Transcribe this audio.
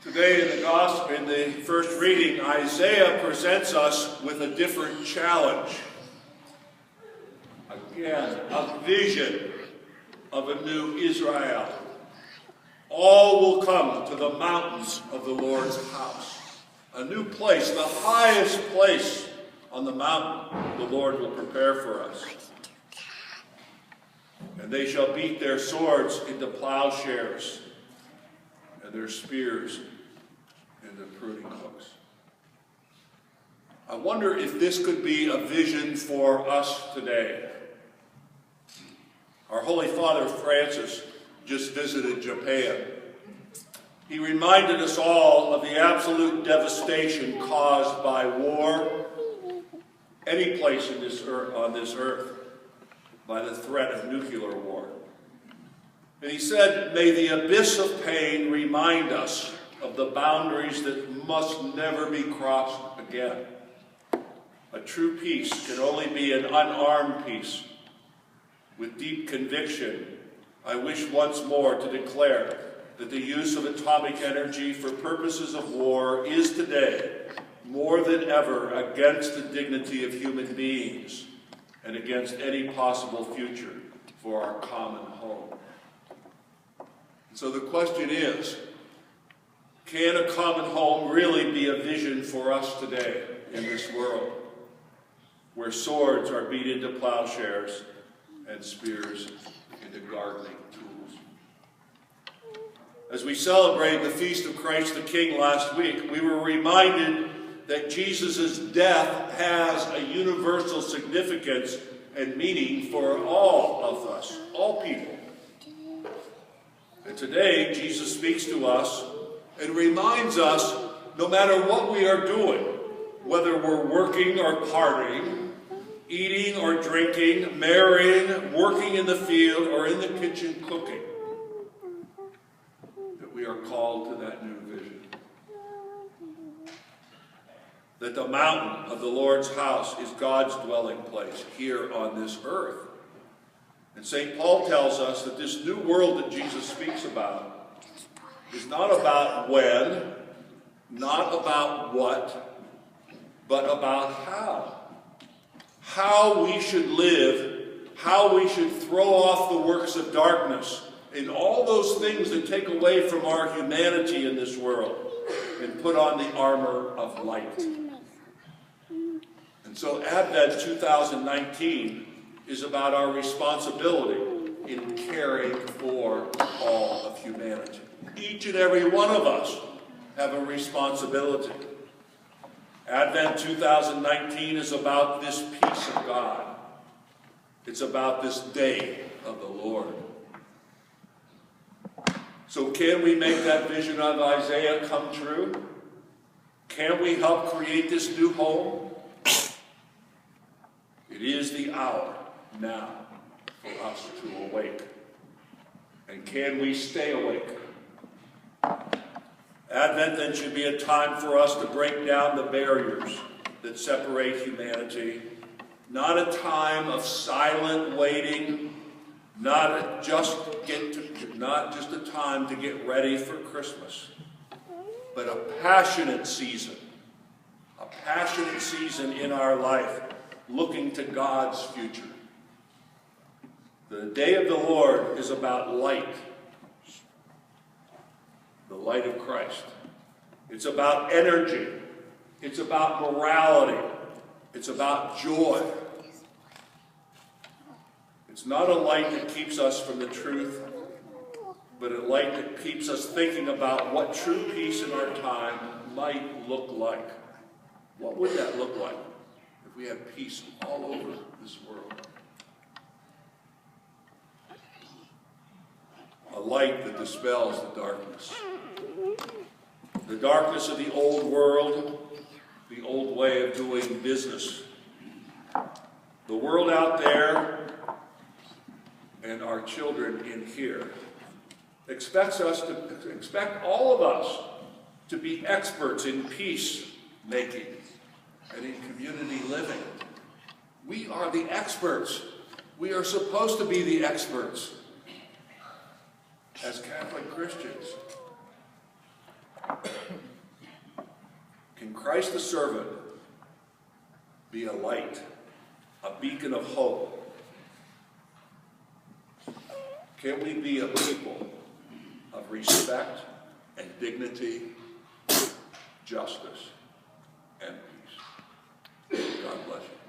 Today in the Gospel, in the first reading, Isaiah presents us with a different challenge. Again, a vision of a new Israel. All will come to the mountains of the Lord's house. A new place, the highest place on the mountain the Lord will prepare for us. And they shall beat their swords into plowshares and their spears into pruning hooks. I wonder if this could be a vision for us today. Our Holy Father Francis just visited Japan. He reminded us all of the absolute devastation caused by war, any place on this earth, by the threat of nuclear war. And he said, may the abyss of pain remind us of the boundaries that must never be crossed again. A true peace can only be an unarmed peace. With deep conviction, I wish once more to declare that the use of atomic energy for purposes of war is today, more than ever, against the dignity of human beings and against any possible future for our common home. So the question is, can a common home really be a vision for us today in this world, where swords are beat into plowshares and spears into gardening tools? As we celebrated the Feast of Christ the King last week, we were reminded that Jesus' death has a universal significance and meaning for all of us, all people. And today, Jesus speaks to us and reminds us, no matter what we are doing, whether we're working or partying, eating or drinking, marrying, working in the field, or in the kitchen cooking, that we are called to that new vision. That the mountain of the Lord's house is God's dwelling place here on this earth. And St. Paul tells us that this new world that Jesus speaks about is not about when, not about what, but about how. How we should live, how we should throw off the works of darkness, and all those things that take away from our humanity in this world, and put on the armor of light. And so Advent 2019 is about our responsibility in caring for all of humanity. Each and every one of us have a responsibility. Advent 2019 is about this peace of God. It's about this day of the Lord. So can we make that vision of Isaiah come true? Can we help create this new home? It is the hour now for us to awake. And can we stay awake? Advent then should be a time for us to break down the barriers that separate humanity. Not a time of silent waiting, not just a time to get ready for Christmas, but a passionate season in our life, looking to God's future. The day of the Lord is about light. The light of Christ. It's about energy. It's about morality. It's about joy. It's not a light that keeps us from the truth, but a light that keeps us thinking about what true peace in our time might look like. What would that look like if we had peace all over this world? A light that dispels the darkness. The darkness of the old world, the old way of doing business. The world out there and our children in here expect all of us to be experts in peace making and in community living. We are the experts. We are supposed to be the experts as Catholic Christians. Christ the servant be a light, a beacon of hope? Can we be a people of respect and dignity, justice and peace? God bless you.